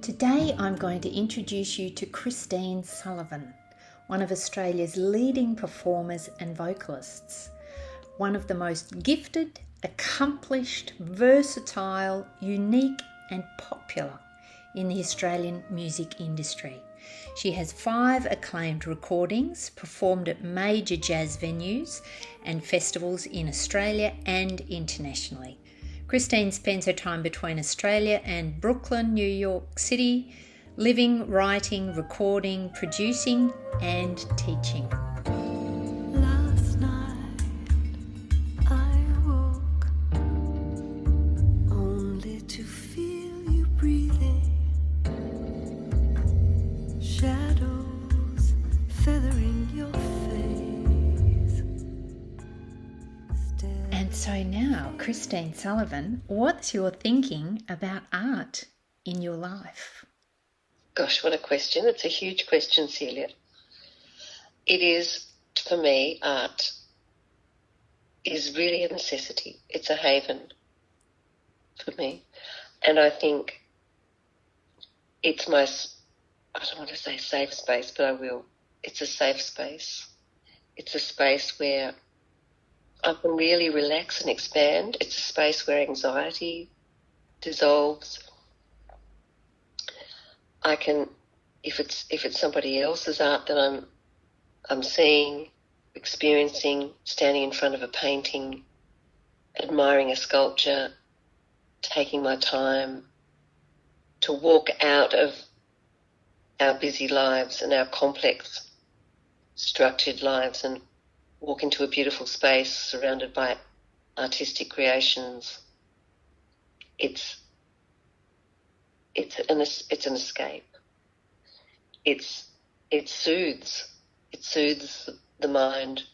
Today I'm going to introduce you to Christine Sullivan, one of Australia's leading performers and vocalists. One of the most gifted, accomplished, versatile, unique and popular in the Australian music industry. She has 5 acclaimed recordings performed at major jazz venues and festivals in Australia and internationally. Christine spends her time between Australia and Brooklyn, New York City, living, writing, recording, producing and teaching. Last night I woke only to feel you breathing, shadows feathering your face. And so now, Christine Sullivan, what's your thinking about art in your life? Gosh, what a question. It's a huge question, Celia. It is, for me, art is really a necessity. It's a haven for me. And I think it's my, I don't want to say safe space, but I will. It's a safe space. It's a space where I can really relax and expand. It's a space where anxiety dissolves. I can, if it's somebody else's art that I'm seeing, experiencing, standing in front of a painting, admiring a sculpture, taking my time to walk out of our busy lives and our complex, structured lives and walk into a beautiful space surrounded by artistic creations. It's an escape. It soothes the mind.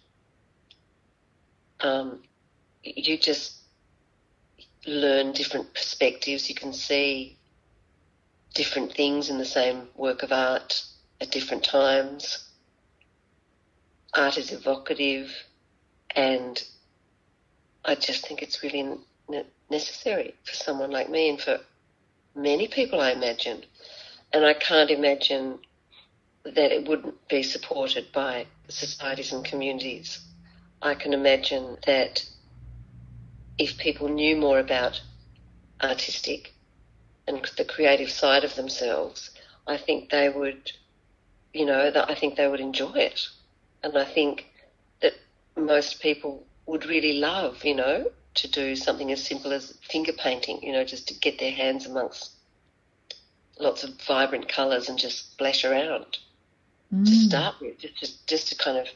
You just learn different perspectives. You can see different things in the same work of art at different times. Art is evocative, and I just think it's really necessary for someone like me and for many people, I imagine. And I can't imagine that it wouldn't be supported by societies and communities. I can imagine that if people knew more about artistic and the creative side of themselves, I think they would, I think they would enjoy it. And I think that most people would really love, to do something as simple as finger painting, just to get their hands amongst lots of vibrant colours and just splash around to start with, just to kind of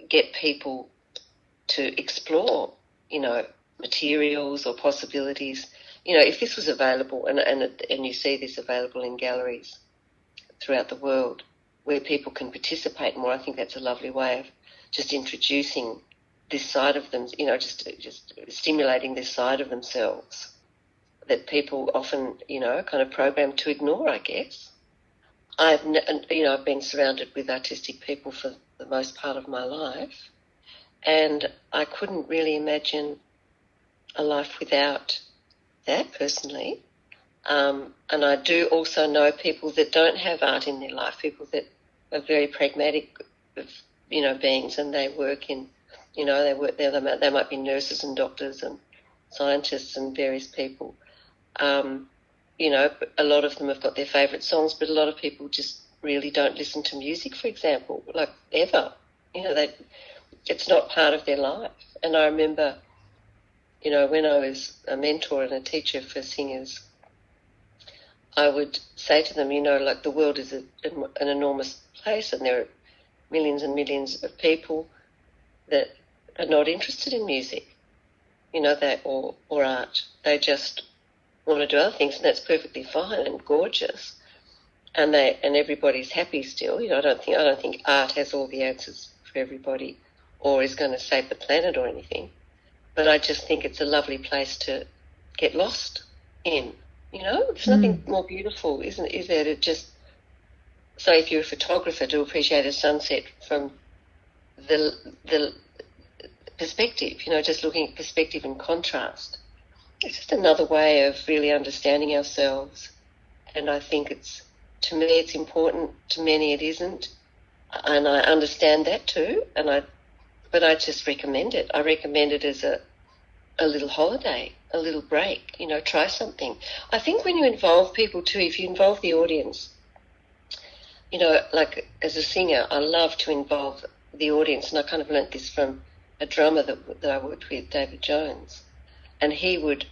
get people to explore, materials or possibilities. If this was available, and you see this available in galleries throughout the world where people can participate more, I think that's a lovely way of just introducing this side of them, just stimulating this side of themselves that people often, kind of programmed to ignore, I guess. I've been surrounded with artistic people for the most part of my life, and I couldn't really imagine a life without that personally. And I do also know people that don't have art in their life, people that are very pragmatic, beings, and they work in, they might be nurses and doctors and scientists and various people. A lot of them have got their favourite songs, but a lot of people just really don't listen to music, for example, like ever. It's not part of their life. And I remember, when I was a mentor and a teacher for singers, I would say to them, the world is an enormous place and there are millions and millions of people that are not interested in music, or art. They just want to do other things, and that's perfectly fine and gorgeous. And everybody's happy still. I don't think art has all the answers for everybody or is going to save the planet or anything. But I just think it's a lovely place to get lost in. There's nothing more beautiful, is there, to just, so if you're a photographer, to appreciate a sunset from the perspective, just looking at perspective and contrast. It's just another way of really understanding ourselves And I think to me it's important, to many it isn't. And I understand that too. But I just recommend it. I recommend it as a little holiday, a little break, try something. I think when you involve people too, if you involve the audience, like as a singer, I love to involve the audience. And I kind of learnt this from a drummer that I worked with, David Jones. And he would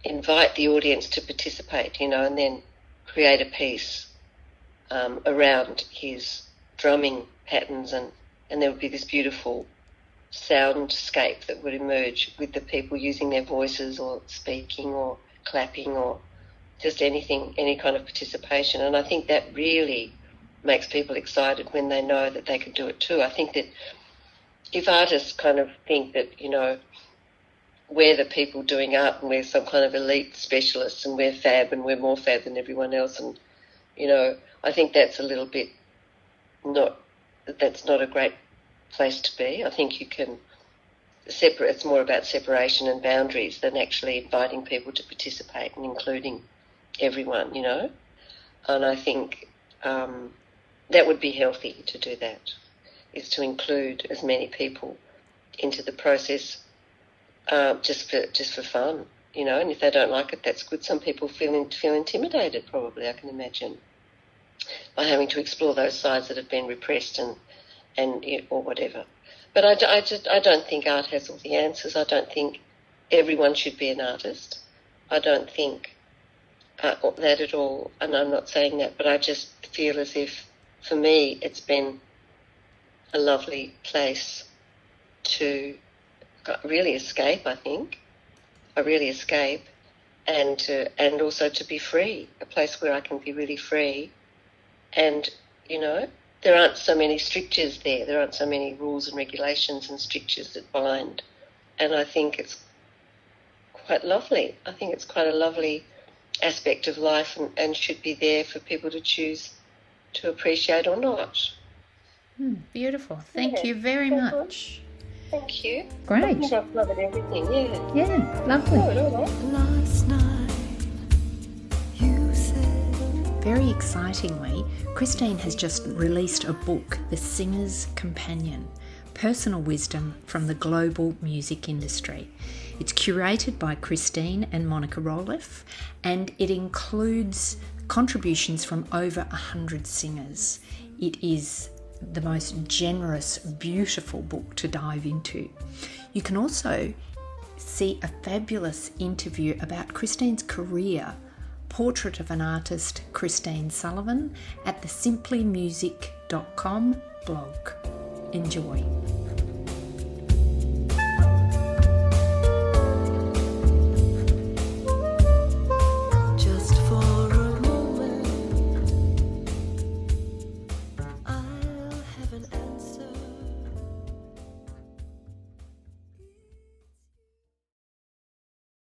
invite the audience to participate, and then create a piece around his drumming patterns. And there would be this beautiful soundscape that would emerge with the people using their voices or speaking or clapping or just anything, any kind of participation. And I think that really makes people excited when they know that they can do it too. I think that if artists kind of think that, we're the people doing art and we're some kind of elite specialists and we're fab and we're more fab than everyone else, and, I think that's a little bit that's not a great place to be. I think you can separate. It's more about separation and boundaries than actually inviting people to participate and including everyone, And I think that would be healthy to do that, is to include as many people into the process just for fun, And if they don't like it, that's good. Some people feel intimidated, probably, I can imagine, by having to explore those sides that have been repressed and or whatever. But I don't think art has all the answers. I don't think everyone should be an artist. I don't think that at all, and I'm not saying that, but I just feel as if, for me, it's been a lovely place to really escape, I think. I really escape, and also to be free, a place where I can be really free. And, there aren't so many strictures there. There aren't so many rules and regulations and strictures that bind. And I think it's quite lovely. I think it's quite a lovely aspect of life and should be there for people to choose to appreciate or not. Beautiful. Thank you very much. Thank you. Great. I think I've covered everything, yeah. Yeah, lovely. Last night you said Very excitingly, Christine has just released a book, The Singer's Companion, Personal Wisdom from the Global Music Industry. It's curated by Christine and Monica Roloff, and it includes contributions from over 100 singers. It is the most generous, beautiful book to dive into. You can also see a fabulous interview about Christine's career, Portrait of an Artist, Christine Sullivan, at the simplymusic.com blog. Enjoy.